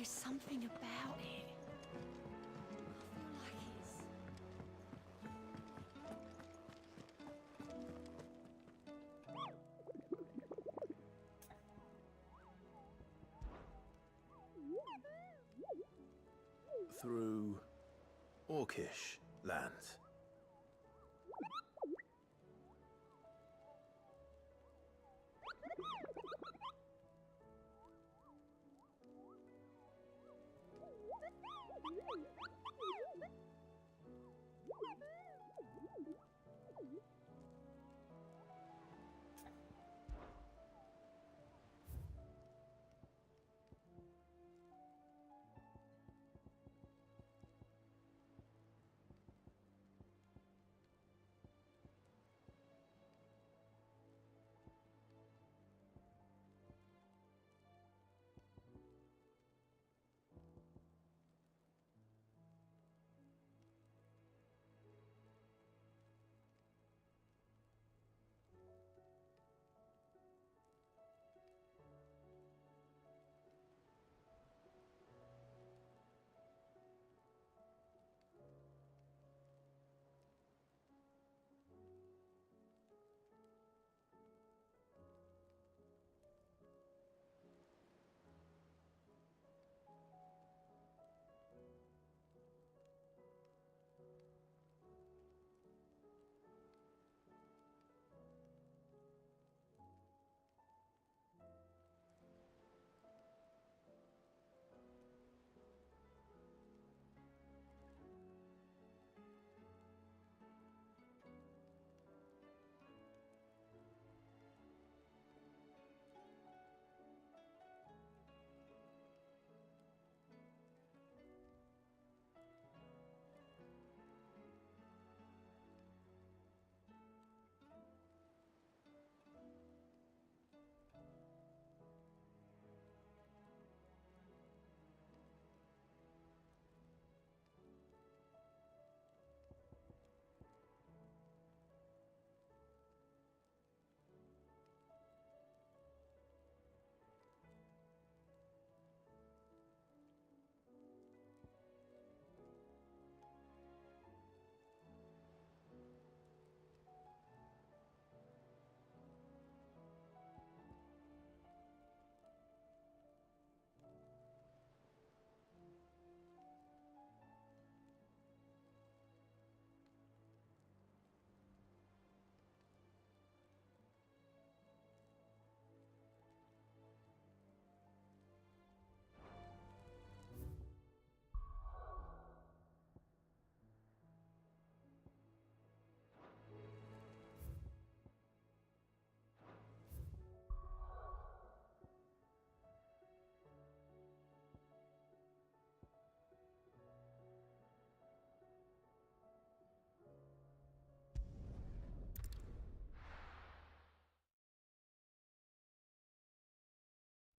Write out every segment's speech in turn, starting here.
There's something about it. I feel like it's... Through Orcish lands.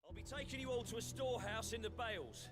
I'll be taking you all to a storehouse in the Bales.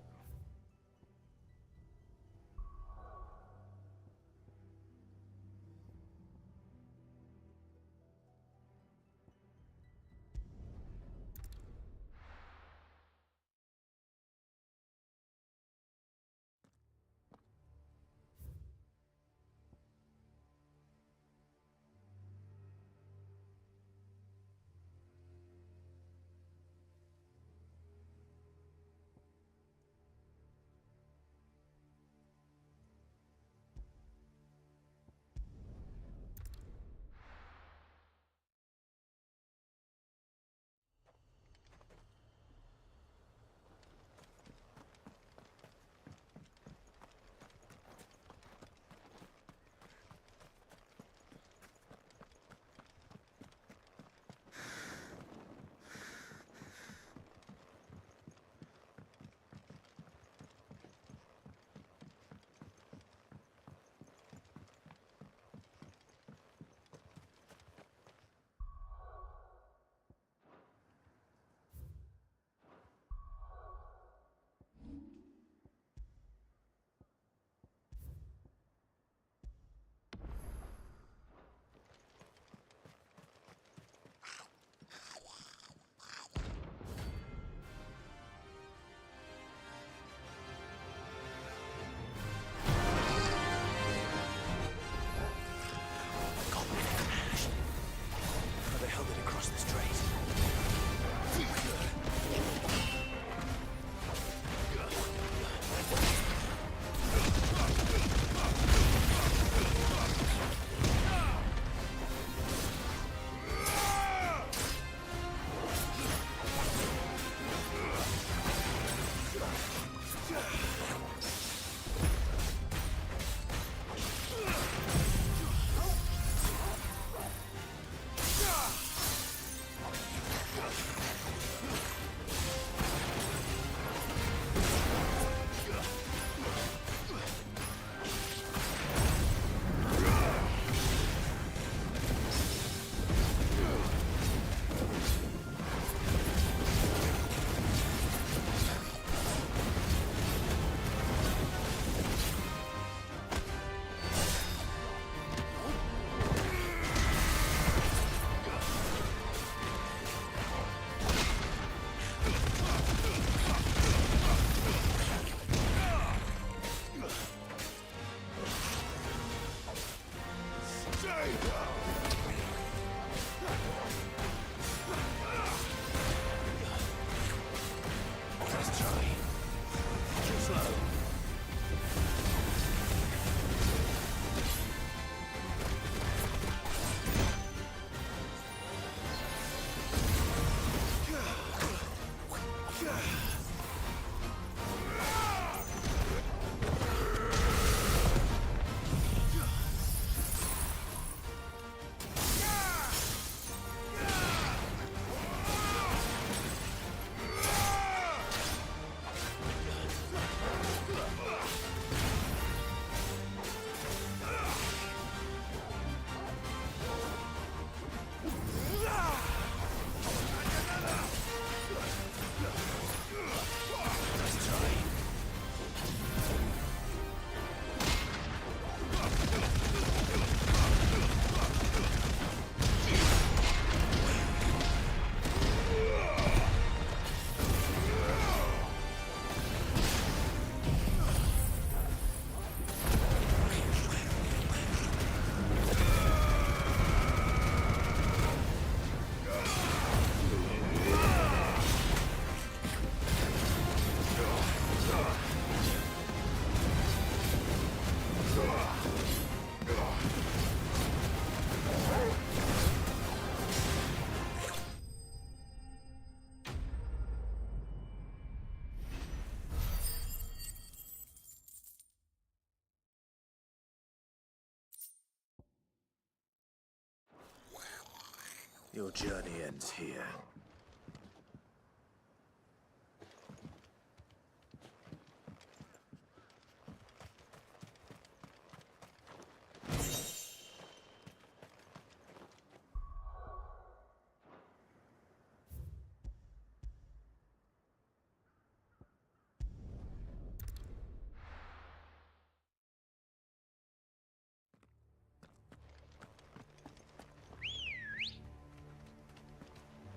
Your journey ends here.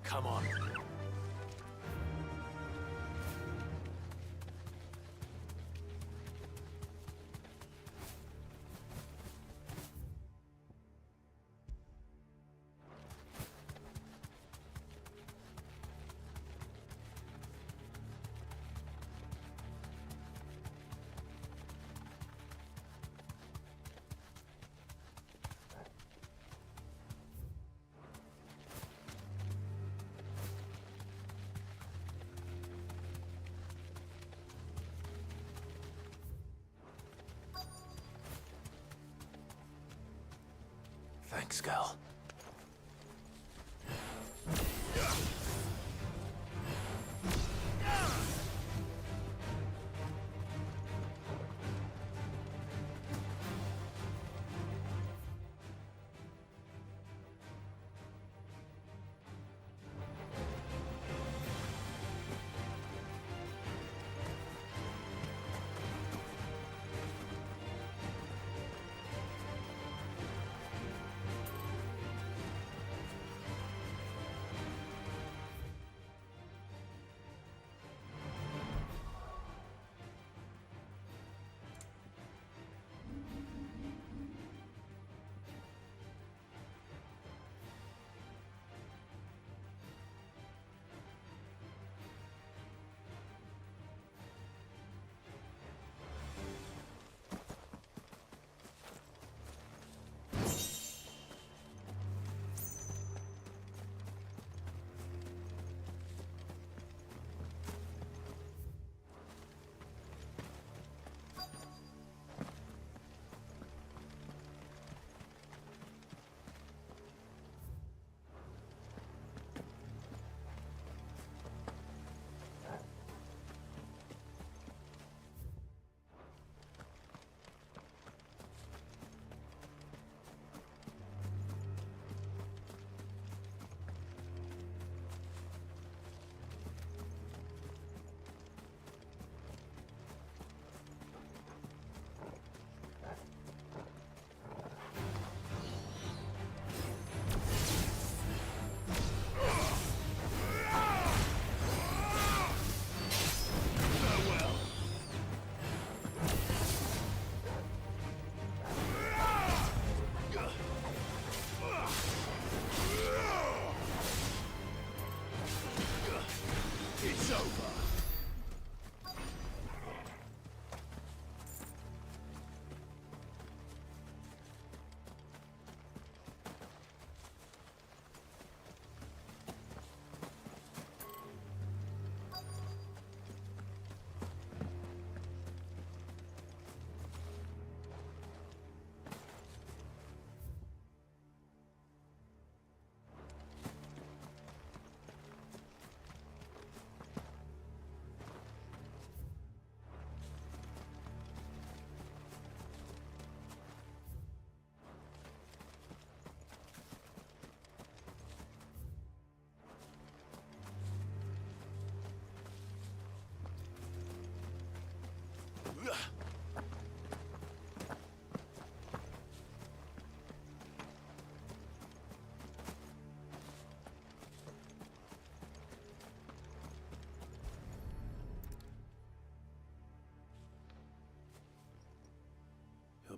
Come on. Thanks, Gal.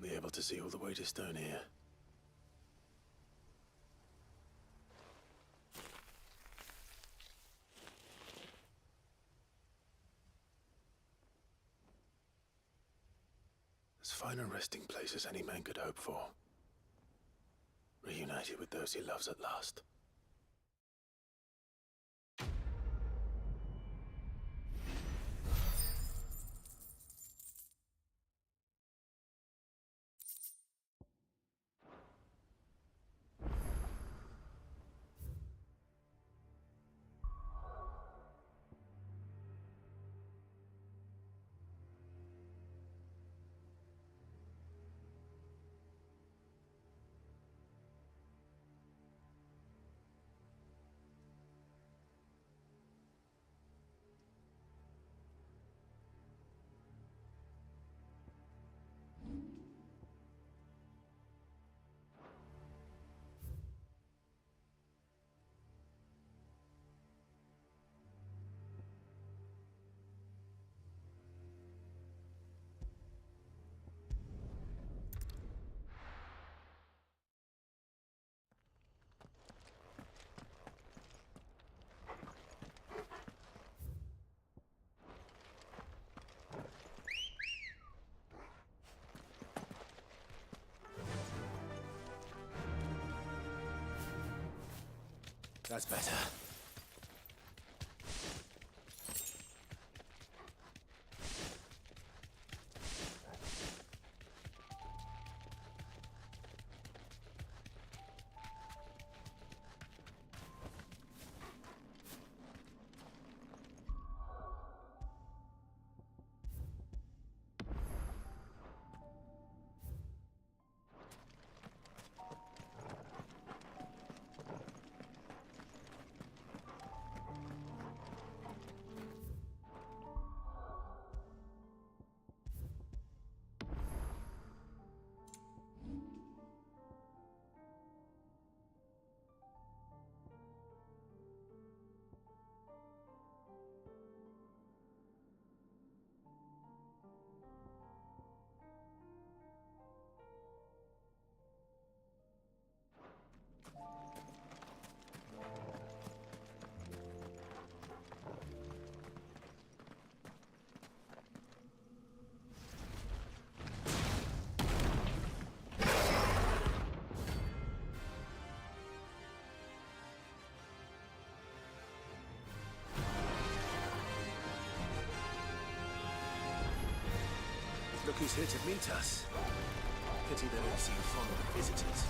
You'll be able to see all the way to Stone here. As fine a resting place as any man could hope for. Reunited with those he loves at last. That's better. Look who's here to meet us. Pity they don't seem fond of visitors.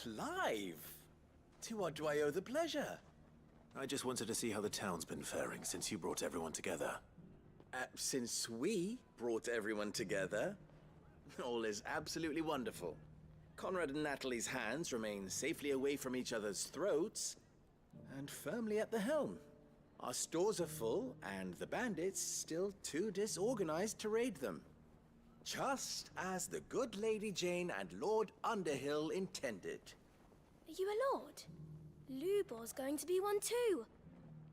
Clive! To what do I owe the pleasure? I just wanted to see how the town's been faring since you brought everyone together. Since we brought everyone together, all is absolutely wonderful. Conrad and Natalie's hands remain safely away from each other's throats and firmly at the helm. Our stores are full, and the bandits still too disorganized to raid them. Just as the good Lady Jane and Lord Underhill intended. Are you a lord? Lubor's going to be one too.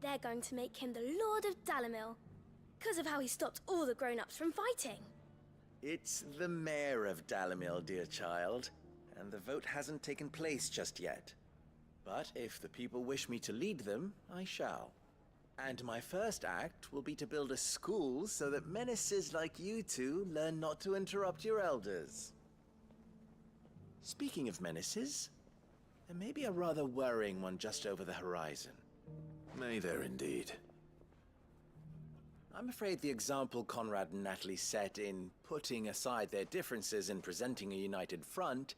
They're going to make him the Lord of Dalamil, because of how he stopped all the grown-ups from fighting. It's the mayor of Dalamil, dear child, and the vote hasn't taken place just yet. But if the people wish me to lead them, I shall. And my first act will be to build a school so that menaces like you two learn not to interrupt your elders. Speaking of menaces, there may be a rather worrying one just over the horizon. May there indeed. I'm afraid the example Conrad and Natalie set in putting aside their differences and presenting a united front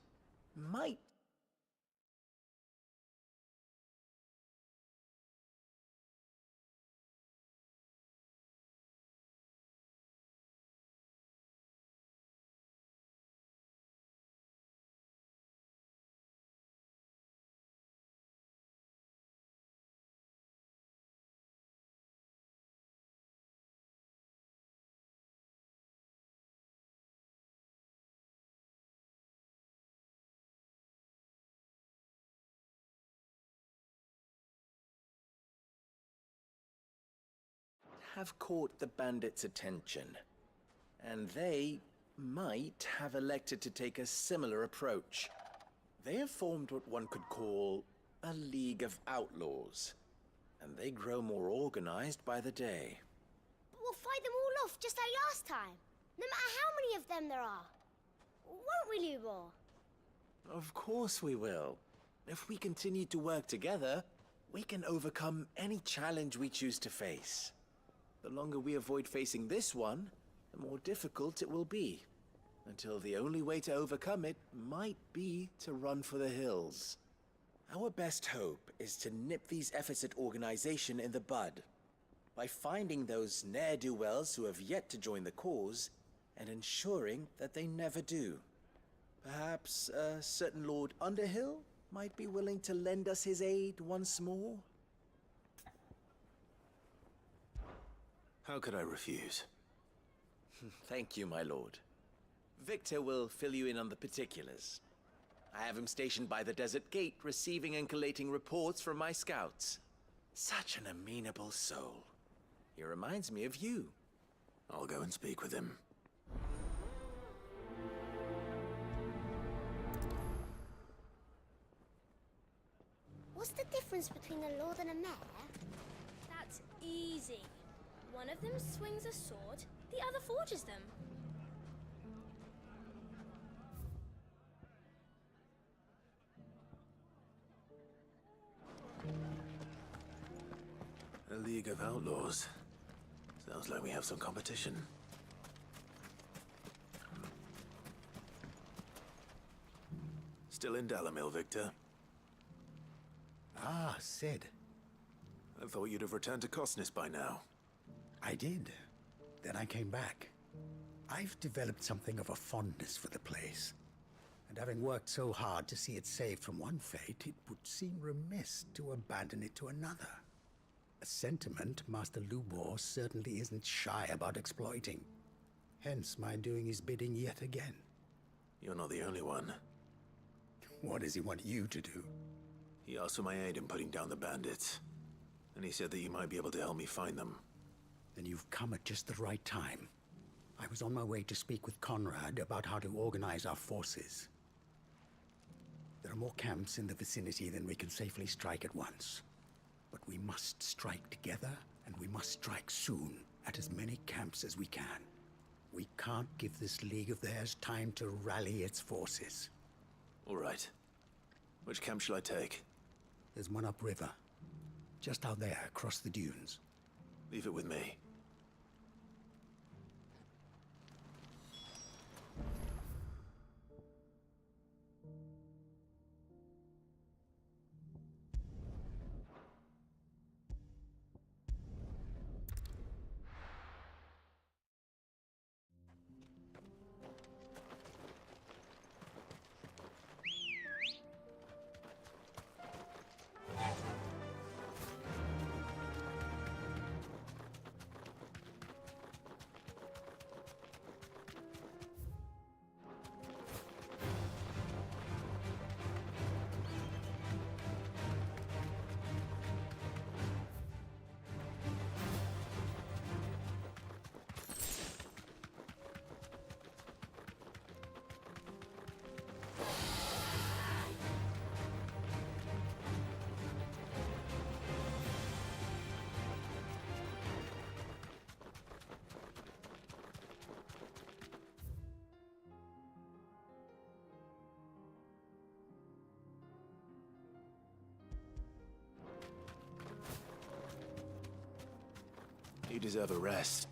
might have caught the bandits' attention, and they might have elected to take a similar approach. They have formed what one could call a League of Outlaws, and they grow more organized by the day. But we'll fight them all off just like last time, no matter how many of them there are. Won't we, Lubor? Of course we will. If we continue to work together, we can overcome any challenge we choose to face. The longer we avoid facing this one, the more difficult it will be, until the only way to overcome it might be to run for the hills. Our best hope is to nip these efforts at organization in the bud, by finding those ne'er-do-wells who have yet to join the cause, and ensuring that they never do. Perhaps a certain Lord Underhill might be willing to lend us his aid once more? How could I refuse? Thank you, my lord. Victor will fill you in on the particulars. I have him stationed by the desert gate, receiving and collating reports from my scouts. Such an amenable soul. He reminds me of you. I'll go and speak with him. What's the difference between a lord and a mayor? That's easy. One of them swings a sword, the other forges them. A League of Outlaws. Sounds like we have some competition. Still in Dalamil, Victor? Ah, Sid. I thought you'd have returned to Cosnis by now. I did. Then I came back. I've developed something of a fondness for the place. And having worked so hard to see it saved from one fate, it would seem remiss to abandon it to another. A sentiment Master Lubor certainly isn't shy about exploiting. Hence my doing his bidding yet again. You're not the only one. What does he want you to do? He asked for my aid in putting down the bandits. And he said that you might be able to help me find them. Then you've come at just the right time. I was on my way to speak with Conrad about how to organize our forces. There are more camps in the vicinity than we can safely strike at once. But we must strike together, and we must strike soon, at as many camps as we can. We can't give this league of theirs time to rally its forces. All right. Which camp shall I take? There's one upriver. Just out there, across the dunes. Leave it with me. You deserve a rest.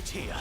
right here.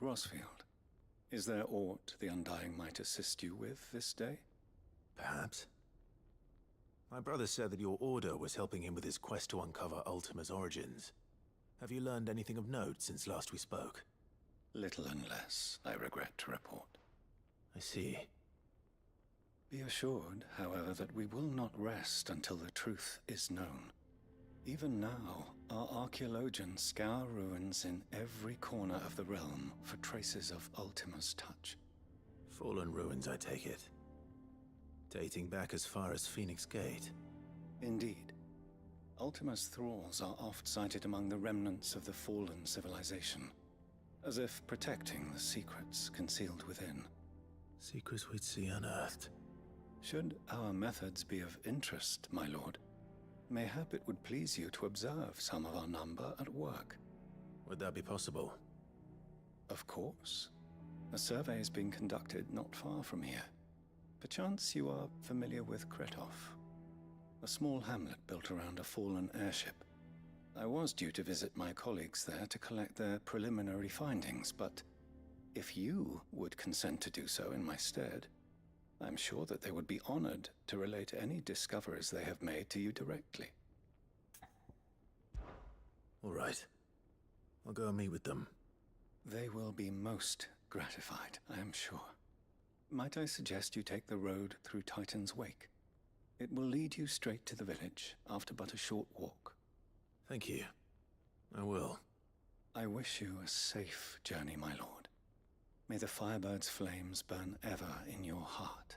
Rosfield. Is there aught the Undying might assist you with this day? Perhaps. My brother said that your order was helping him with his quest to uncover Ultima's origins. Have you learned anything of note since last we spoke? Little and less, I regret to report. I see. Be assured, however, that we will not rest until the truth is known. Even now, our archaeologians scour ruins in every corner of the realm for traces of Ultima's touch. Fallen ruins, I take it. Dating back as far as Phoenix Gate. Indeed. Ultima's thralls are oft sighted among the remnants of the fallen civilization, as if protecting the secrets concealed within. Secrets we'd see unearthed. Should our methods be of interest, my lord, mayhap it would please you to observe some of our number at work. Would that be possible? Of course. A survey is being conducted not far from here. Perchance you are familiar with Kretov, a small hamlet built around a fallen airship. I was due to visit my colleagues there to collect their preliminary findings, but if you would consent to do so in my stead, I'm sure that they would be honored to relate any discoveries they have made to you directly. All right. I'll go and meet with them. They will be most gratified, I am sure. Might I suggest you take the road through Titan's Wake? It will lead you straight to the village after but a short walk. Thank you. I will. I wish you a safe journey, my lord. May the Firebird's flames burn ever in your heart.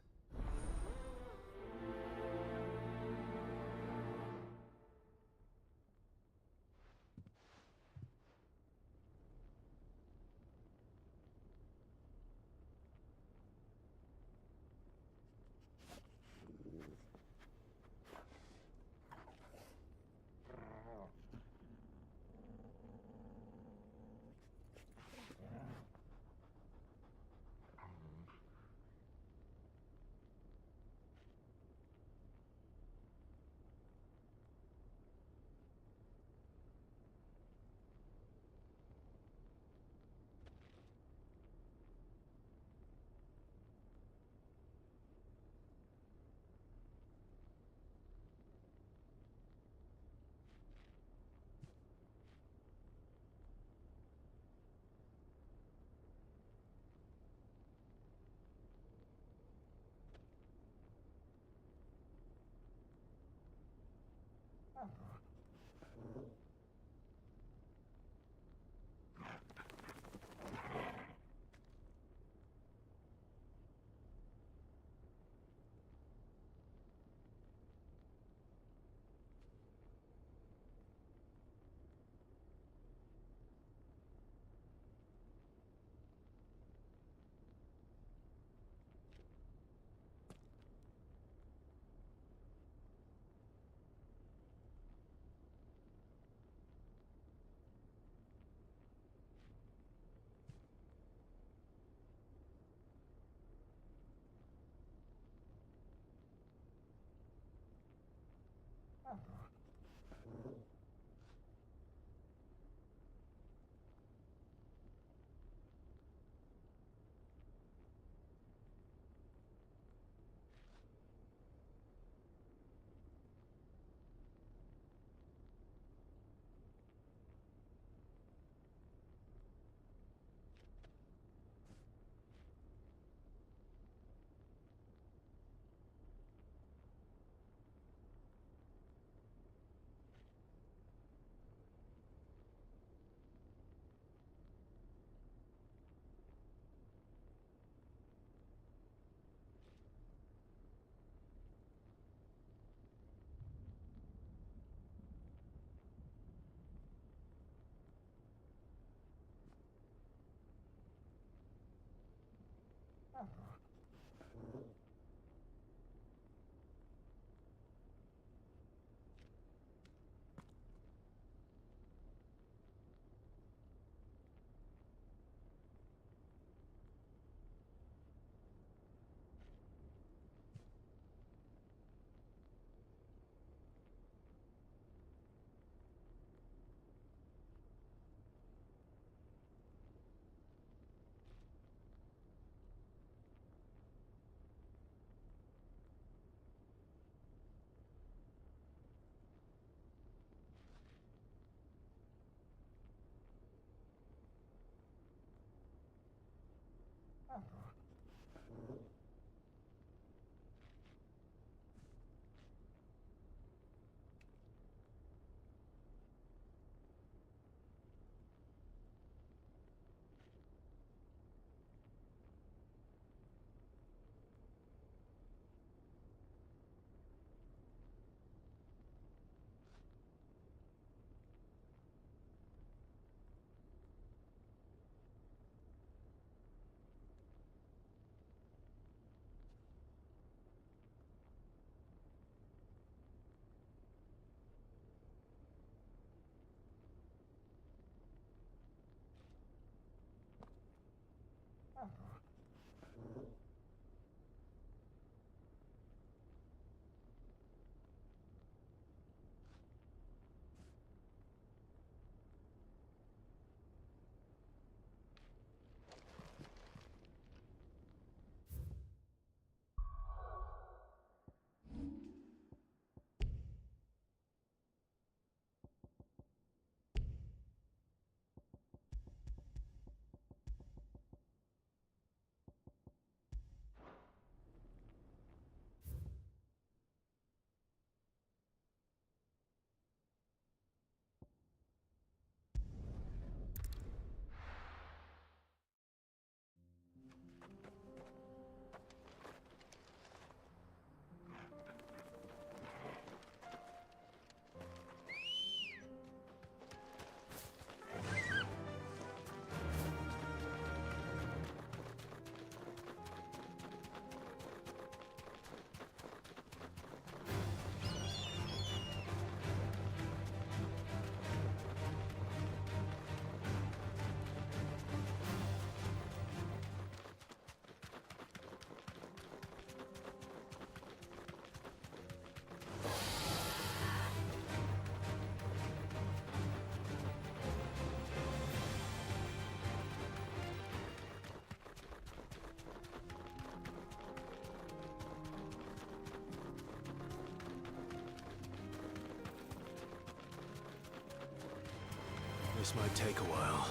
This might take a while.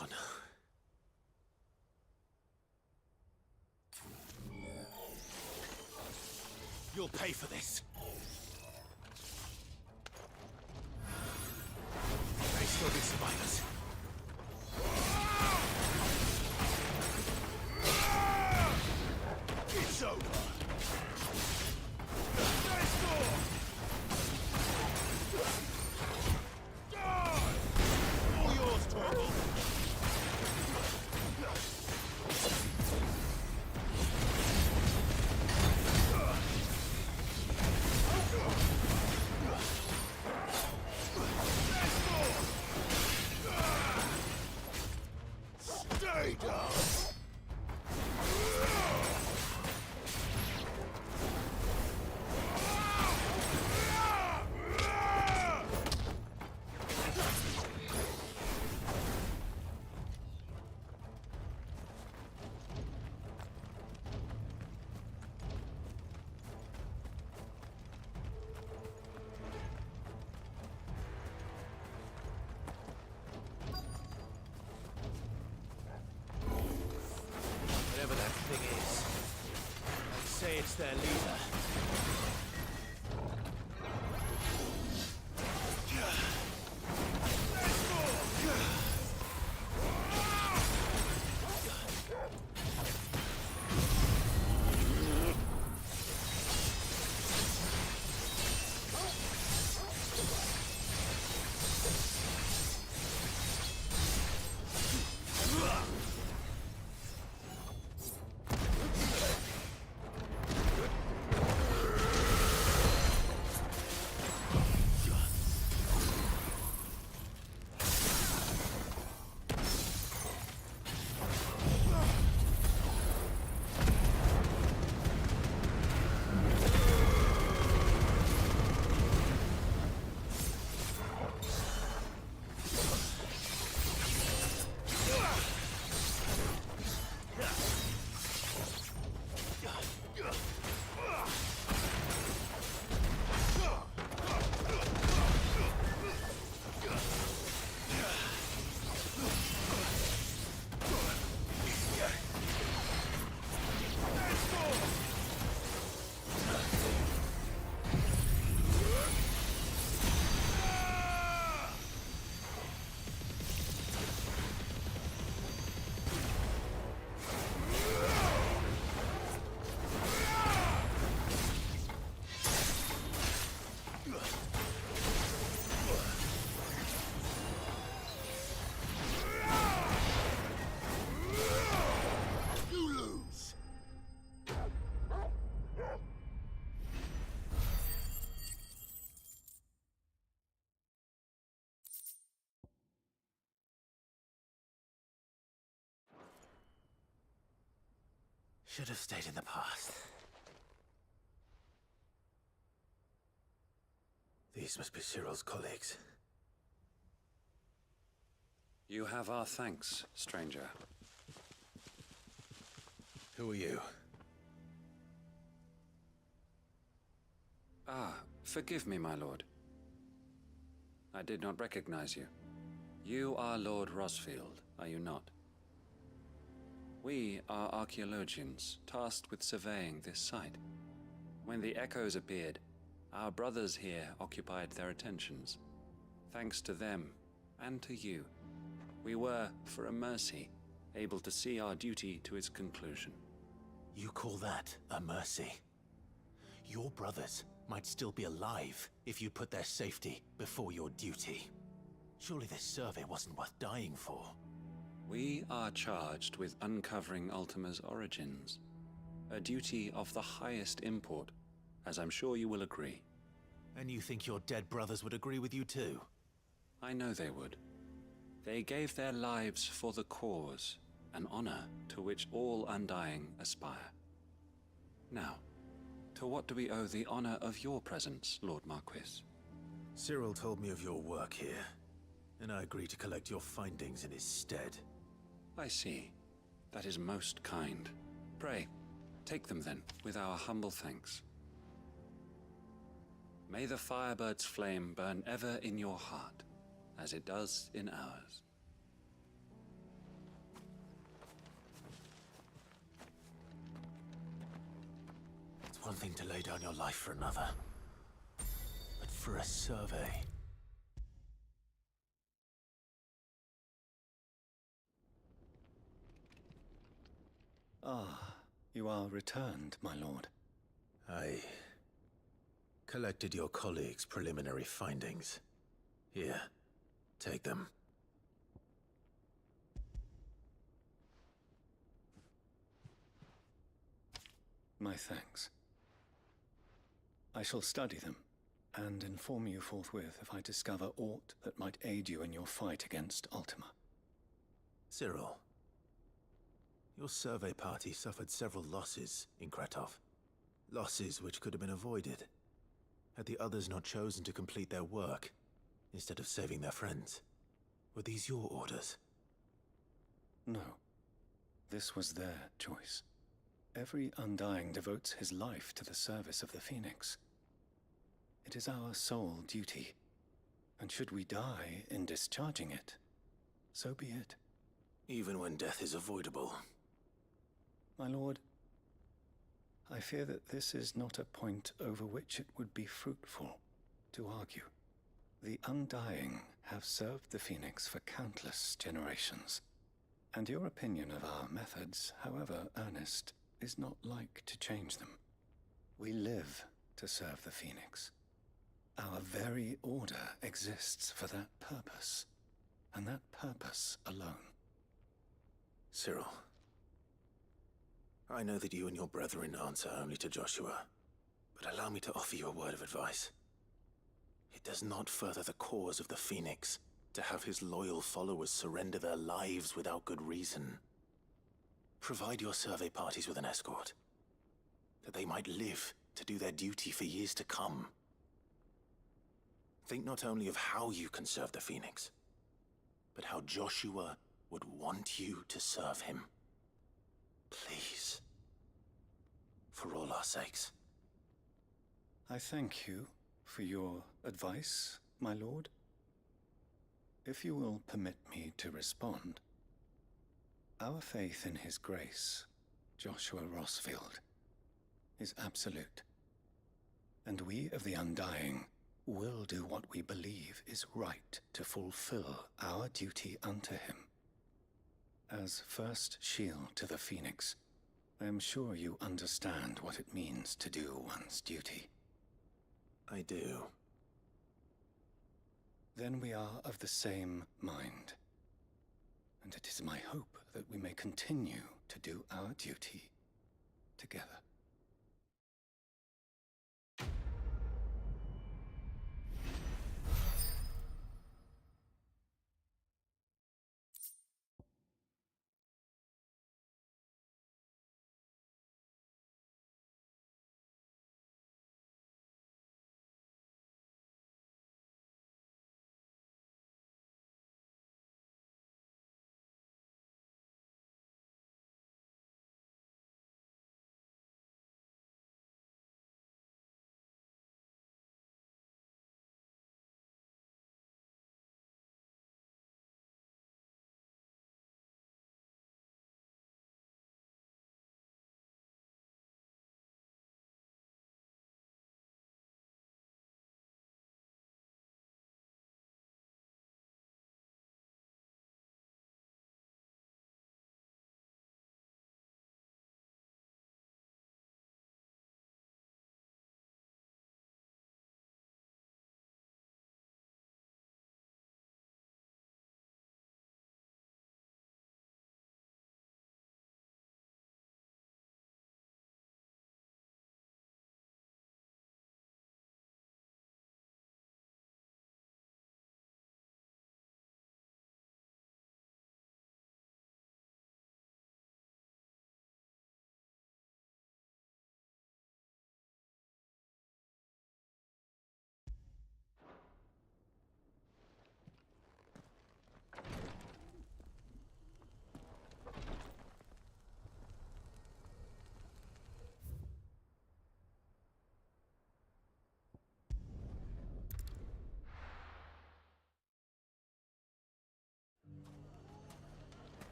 Oh no. You'll pay for this. May still be survivors. It's over. Let's go! All yours, Torgal. Stay down! Whatever that thing is, I'd say it's their leader. Should have stayed in the past. These must be Cyril's colleagues. You have our thanks, stranger. Who are you? Ah, forgive me, my lord. I did not recognize you. You are Lord Rosfield, are you not? We are archaeologians, tasked with surveying this site. When the echoes appeared, our brothers here occupied their attentions. Thanks to them, and to you, We were, for a mercy, able to see our duty to its conclusion. You call that a mercy? Your brothers might still be alive if you put their safety before your duty. Surely this survey wasn't worth dying for. We are charged with uncovering Ultima's origins. A duty of the highest import, as I'm sure you will agree. And you think your dead brothers would agree with you too? I know they would. They gave their lives for the cause, an honor to which all Undying aspire. Now, to what do we owe the honor of your presence, Lord Marquis? Cyril told me of your work here, and I agreed to collect your findings in his stead. I see. That is most kind. Pray, take them then, with our humble thanks. May the Firebird's flame burn ever in your heart, as it does in ours. It's one thing to lay down your life for another, but for a survey... Ah, you are returned, my lord. I collected your colleagues' preliminary findings. Here, take them. My thanks. I shall study them, and inform you forthwith if I discover aught that might aid you in your fight against Ultima. Cyril, your survey party suffered several losses in Kretov. Losses which could have been avoided, had the others not chosen to complete their work, instead of saving their friends. Were these your orders? No. This was their choice. Every Undying devotes his life to the service of the Phoenix. It is our sole duty, and should we die in discharging it, so be it. Even when death is avoidable. My lord, I fear that this is not a point over which it would be fruitful to argue. The Undying have served the Phoenix for countless generations, and your opinion of our methods, however earnest, is not like to change them. We live to serve the Phoenix. Our very order exists for that purpose, and that purpose alone. Cyril, I know that you and your brethren answer only to Joshua, but allow me to offer you a word of advice. It does not further the cause of the Phoenix to have his loyal followers surrender their lives without good reason. Provide your survey parties with an escort, that they might live to do their duty for years to come. Think not only of how you can serve the Phoenix, but how Joshua would want you to serve him. Please. For all our sakes. I thank you for your advice, my lord. If you will permit me to respond, our faith in his grace, Joshua Rosfield, is absolute. And we of the Undying will do what we believe is right to fulfill our duty unto him. As first shield to the Phoenix, I am sure you understand what it means to do one's duty. I do. Then we are of the same mind. And it is my hope that we may continue to do our duty together.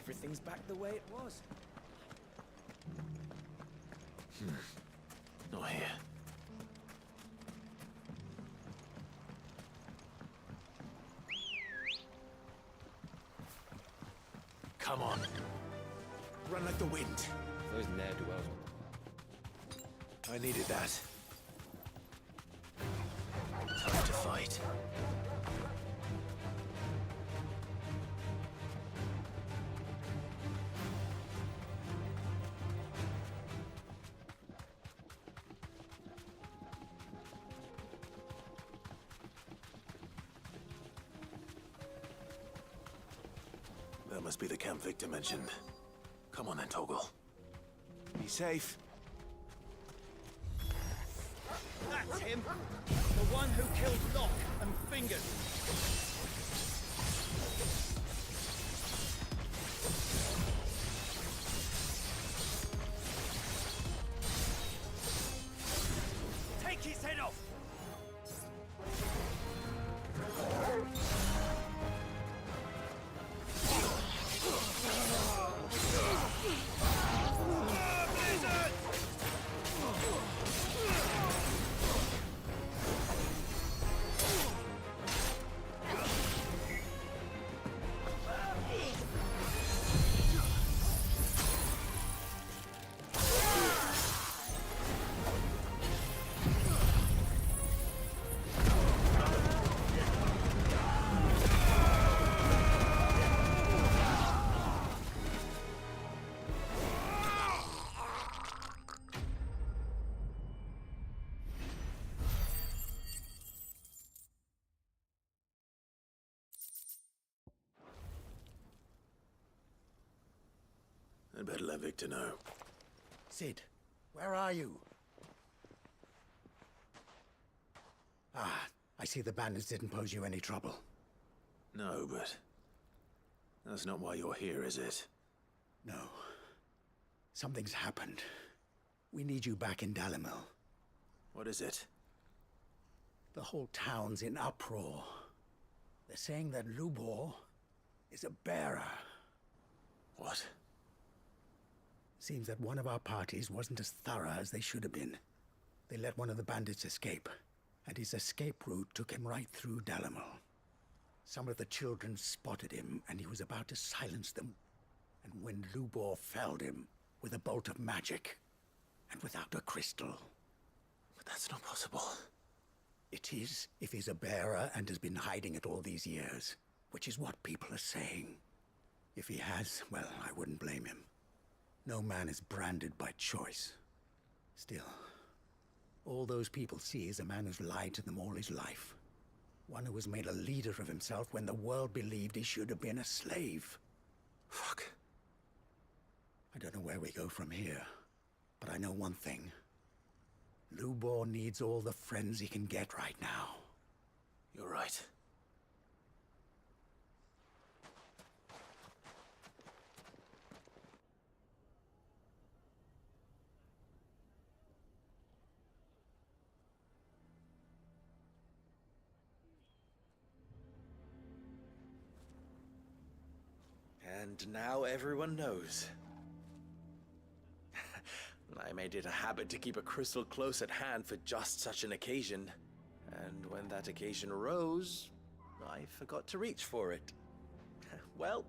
everything's back the way it was. Not here. Come on. Run like the wind. Those ne'er-do-wells. I needed that. Time to fight. That must be the camp Victor mentioned. Come on then, Toggle. Be safe. That's him! The one who killed Locke and Fingers! Take his head off! I'd better let Victor know. Sid, where are you? Ah, I see the bandits didn't pose you any trouble. No, but that's not why you're here, is it? No. Something's happened. We need you back in Dalimil. What is it? The whole town's in uproar. They're saying that Lubor is a bearer. What? Seems that one of our parties wasn't as thorough as they should have been. They let one of the bandits escape, and his escape route took him right through Dalimil. Some of the children spotted him, and he was about to silence them. And when Lubor felled him with a bolt of magic, and without a crystal. But that's not possible. It is, if he's a bearer and has been hiding it all these years, which is what people are saying. If he has, well, I wouldn't blame him. No man is branded by choice. Still, all those people see is a man who's lied to them all his life. One who was made a leader of himself when the world believed he should have been a slave. Fuck. I don't know where we go from here, but I know one thing. Lubor needs all the friends he can get right now. You're right. And now everyone knows. I made it a habit to keep a crystal close at hand for just such an occasion. And when that occasion arose, I forgot to reach for it. Well,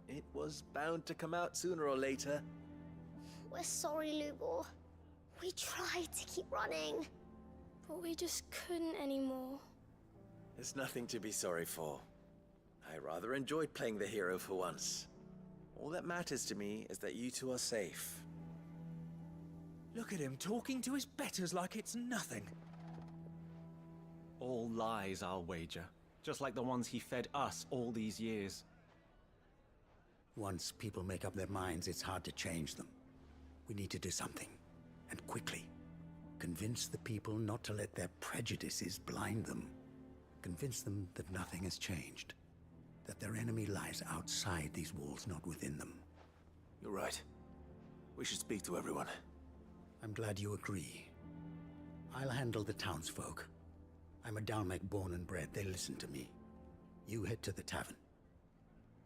it was bound to come out sooner or later. We're sorry, Lubor. We tried to keep running. But we just couldn't anymore. There's nothing to be sorry for. I rather enjoyed playing the hero for once. All that matters to me is that you two are safe. Look at him talking to his betters like it's nothing. All lies, I'll wager. Just like the ones he fed us all these years. Once people make up their minds, it's hard to change them. We need to do something, and quickly. Convince the people not to let their prejudices blind them. Convince them that nothing has changed. That their enemy lies outside these walls, not within them. You're right. We should speak to everyone. I'm glad you agree. I'll handle the townsfolk. I'm a Dalmec born and bred. They listen to me. You head to the tavern.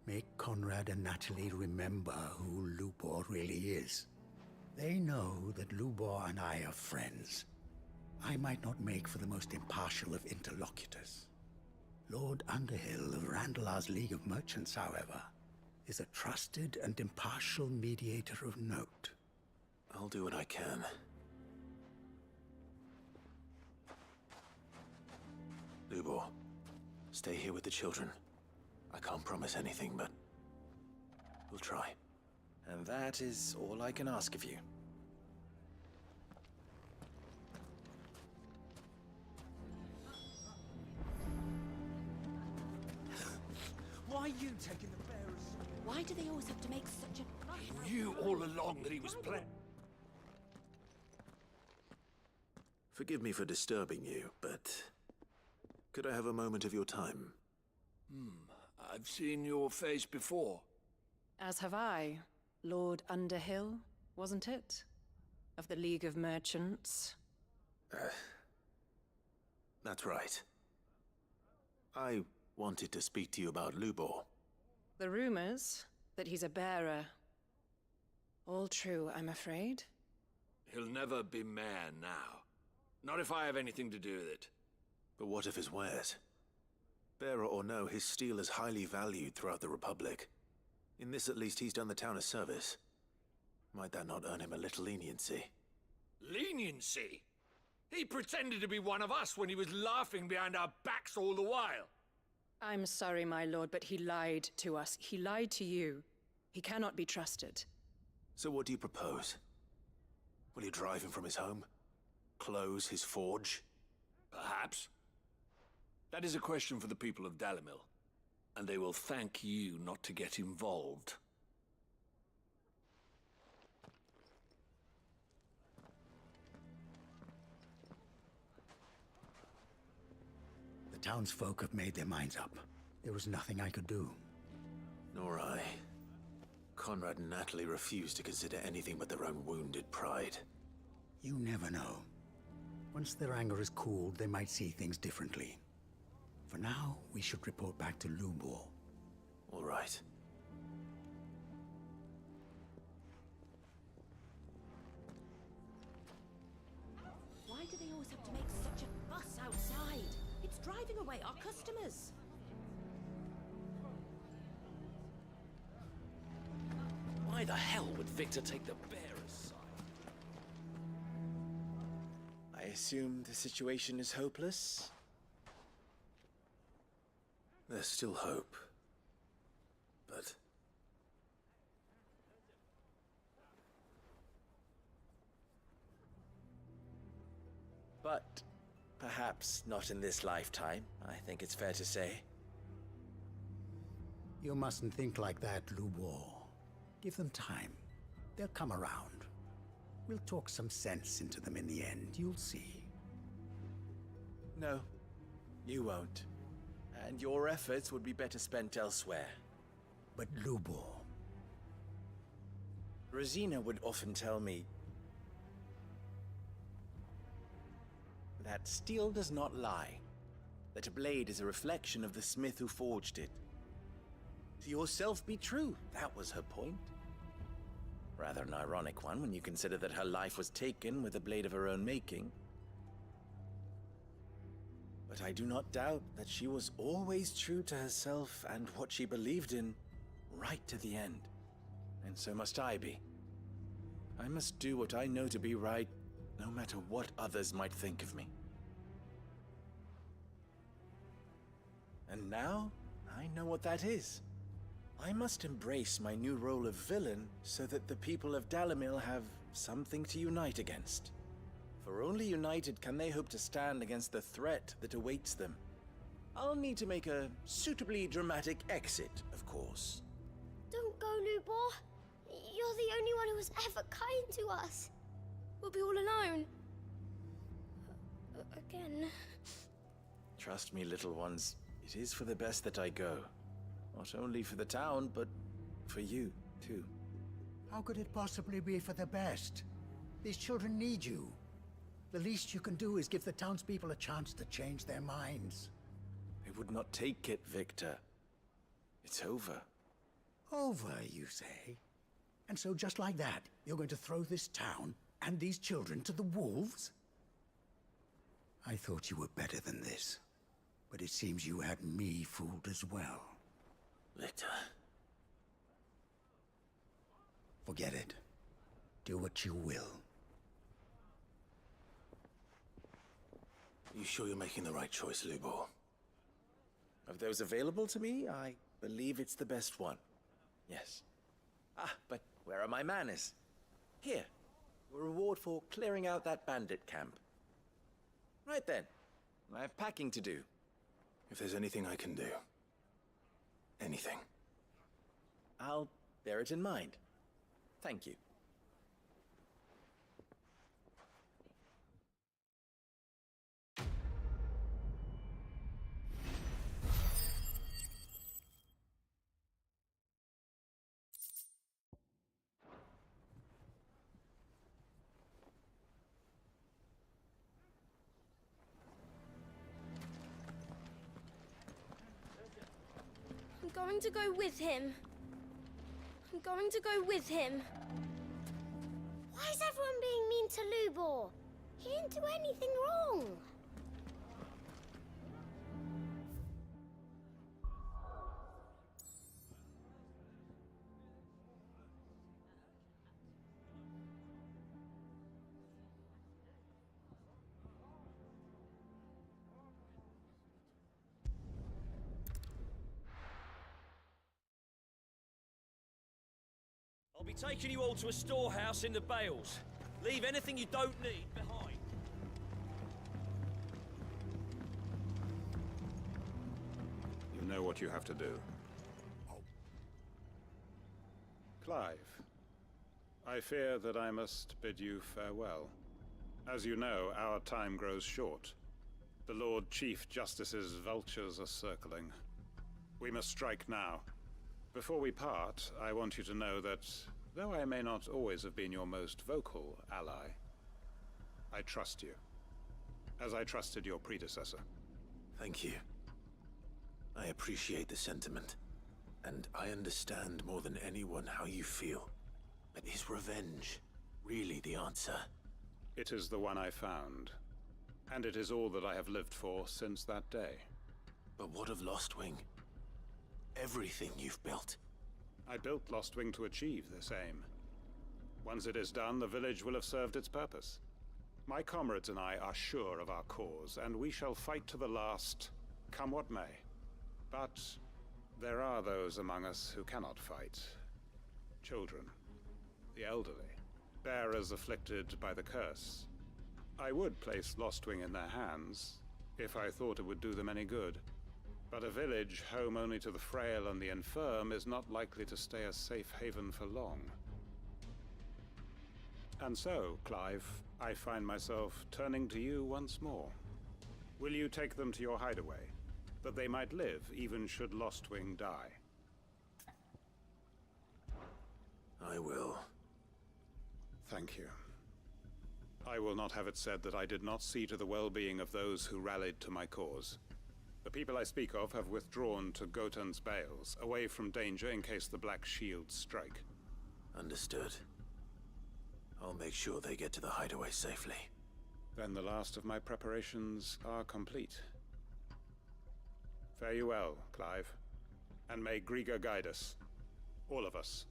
Make Conrad and Natalie remember who Lubor really is. They know that Lubor and I are friends. I might not make for the most impartial of interlocutors. Lord Underhill of Randalar's League of Merchants, however, is a trusted and impartial mediator of note. I'll do what I can. Lubor, stay here with the children. I can't promise anything, but we'll try. And that is all I can ask of you. Why are you taking the bearers? Why do they always have to make such a fuss? He knew all along that he was planning. Forgive me for disturbing you, but could I have a moment of your time? I've seen your face before. As have I. Lord Underhill, wasn't it? Of the League of Merchants. That's right. I wanted to speak to you about Lubor. The rumors that he's a bearer. All true, I'm afraid. He'll never be mayor now. Not if I have anything to do with it. But what of his wares? Bearer or no, his steel is highly valued throughout the Republic. In this at least, he's done the town a service. Might that not earn him a little leniency? Leniency? He pretended to be one of us when he was laughing behind our backs all the while. I'm sorry, my lord, but he lied to us. He lied to you. He cannot be trusted. So what do you propose? Will you drive him from his home? Close his forge? Perhaps. That is a question for the people of Dalimil, and they will thank you not to get involved. The townsfolk have made their minds up. There was nothing I could do. Nor I. Conrad and Natalie refused to consider anything but their own wounded pride. You never know. Once their anger is cooled, they might see things differently. For now, we should report back to Lubor. All right. Why do they always have to make such a fuss outside? It's driving away our customers. Why the hell would Victor take the bearer's side? I assume the situation is hopeless? There's still hope. But perhaps not in this lifetime, I think it's fair to say. You mustn't think like that, Lubor. Give them time. They'll come around. We'll talk some sense into them in the end, you'll see. No, you won't. And your efforts would be better spent elsewhere. But Lubor... Rosina would often tell me that steel does not lie, that a blade is a reflection of the smith who forged it. To yourself be true, that was her point. Rather an ironic one when you consider that her life was taken with a blade of her own making. But I do not doubt that she was always true to herself and what she believed in, right to the end. And so must I be. I must do what I know to be right, no matter what others might think of me. And now, I know what that is. I must embrace my new role of villain so that the people of Dalimil have something to unite against. For only united can they hope to stand against the threat that awaits them. I'll need to make a suitably dramatic exit, of course. Don't go, Lubor. You're the only one who was ever kind to us. We'll be all alone. Again. Trust me, little ones, it is for the best that I go. Not only for the town, but for you, too. How could it possibly be for the best? These children need you. The least you can do is give the townspeople a chance to change their minds. I would not take it, Victor. It's over. Over, you say? And so just like that, you're going to throw this town and these children to the wolves? I thought you were better than this, but it seems you had me fooled as well. Victor. Forget it. Do what you will. You sure you're making the right choice, Lubor? Of those available to me, I believe it's the best one. Yes. Ah, but where are my manners? Here. A reward for clearing out that bandit camp. Right then. I have packing to do. If there's anything I can do. Anything. I'll bear it in mind. Thank you. I'm going to go with him. I'm going to go with him. Why is everyone being mean to Lubor? He didn't do anything wrong. I'll be taking you all to a storehouse in the Bales. Leave anything you don't need behind. You know what you have to do. Clive, I fear that I must bid you farewell. As you know, our time grows short. The Lord Chief Justice's vultures are circling. We must strike now. Before we part, I want you to know that, though I may not always have been your most vocal ally, I trust you, as I trusted your predecessor. Thank you. I appreciate the sentiment, and I understand more than anyone how you feel. But is revenge really the answer? It is the one I found, and it is all that I have lived for since that day. But what of Lostwing? Everything you've built. I built Lostwing to achieve this aim. Once it is done, the village will have served its purpose. My comrades and I are sure of our cause, and we shall fight to the last, come what may. But there are those among us who cannot fight. Children, the elderly, bearers afflicted by the curse. I would place Lostwing in their hands, if I thought it would do them any good. But a village home only to the frail and the infirm is not likely to stay a safe haven for long. And so, Clive, I find myself turning to you once more. Will you take them to your hideaway, that they might live even should Lostwing die? I will. Thank you. I will not have it said that I did not see to the well-being of those who rallied to my cause. The people I speak of have withdrawn to Gotan's Bales, away from danger in case the Black Shields strike. Understood. I'll make sure they get to the hideaway safely. Then the last of my preparations are complete. Fare you well, Clive. And may Griga guide us. All of us.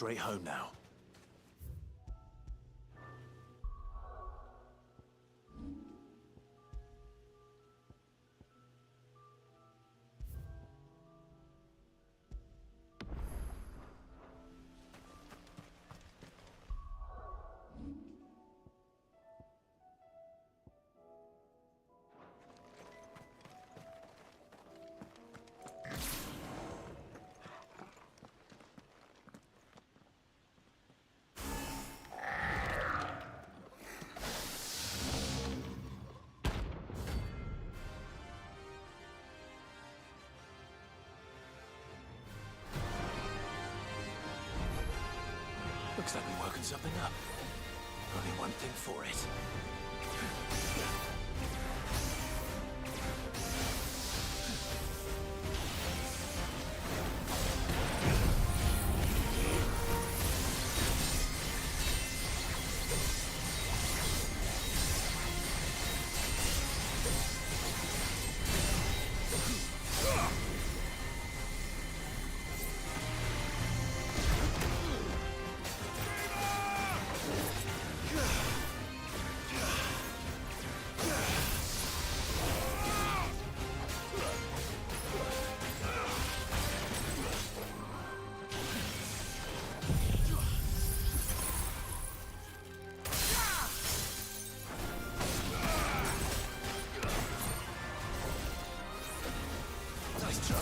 straight home now. Looks like we're working something up. Only one thing for it. Nice try.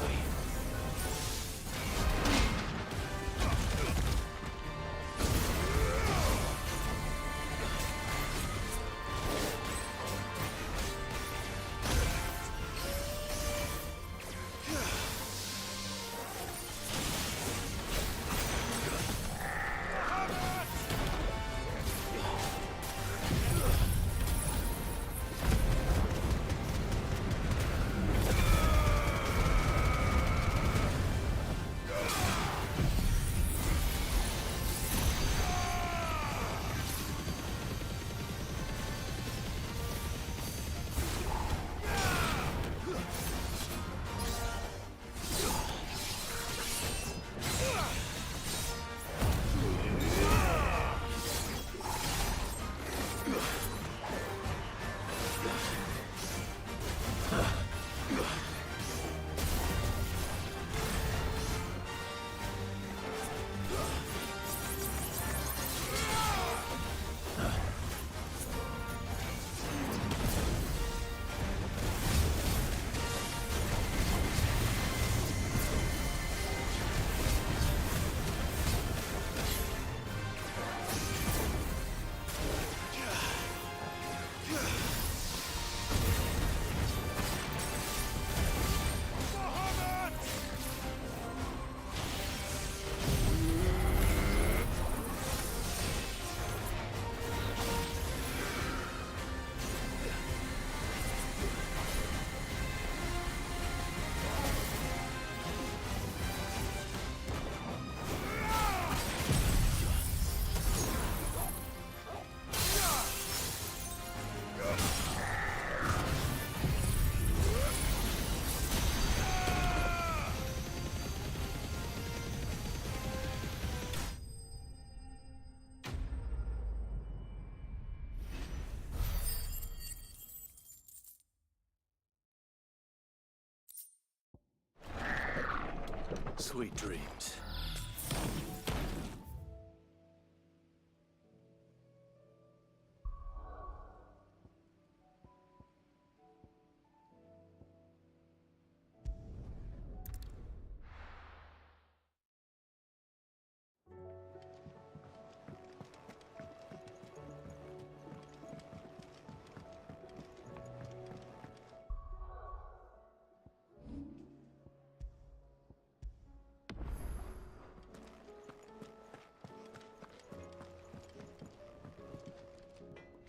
Sweet dreams.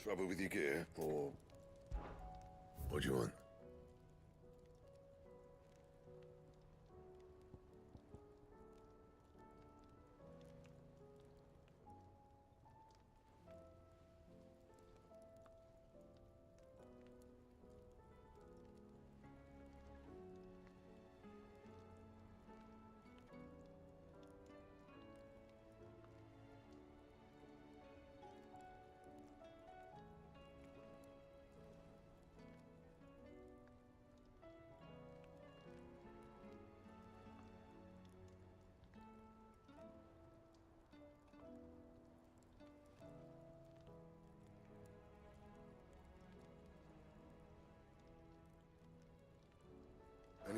Trouble with your gear, or what do you want?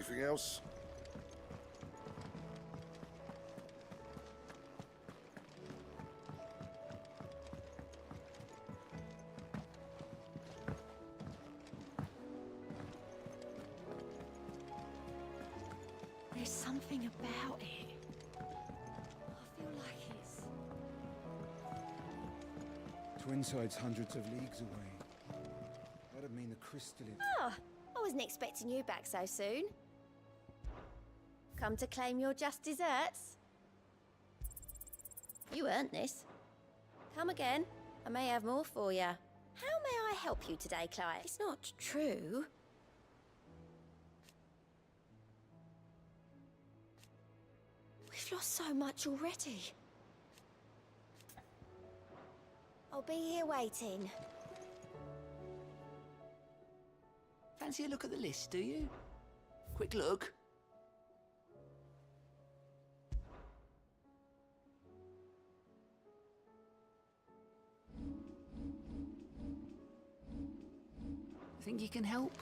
Anything else? There's something about it. I feel like it's... Twinside's hundreds of leagues away. That'd mean the crystal is... Oh, I wasn't expecting you back so soon. Come to claim your just desserts? You earned this. Come again. I may have more for you. How may I help you today, Clive? It's not true. We've lost so much already. I'll be here waiting. Fancy a look at the list, do you? Quick look. Think you can help?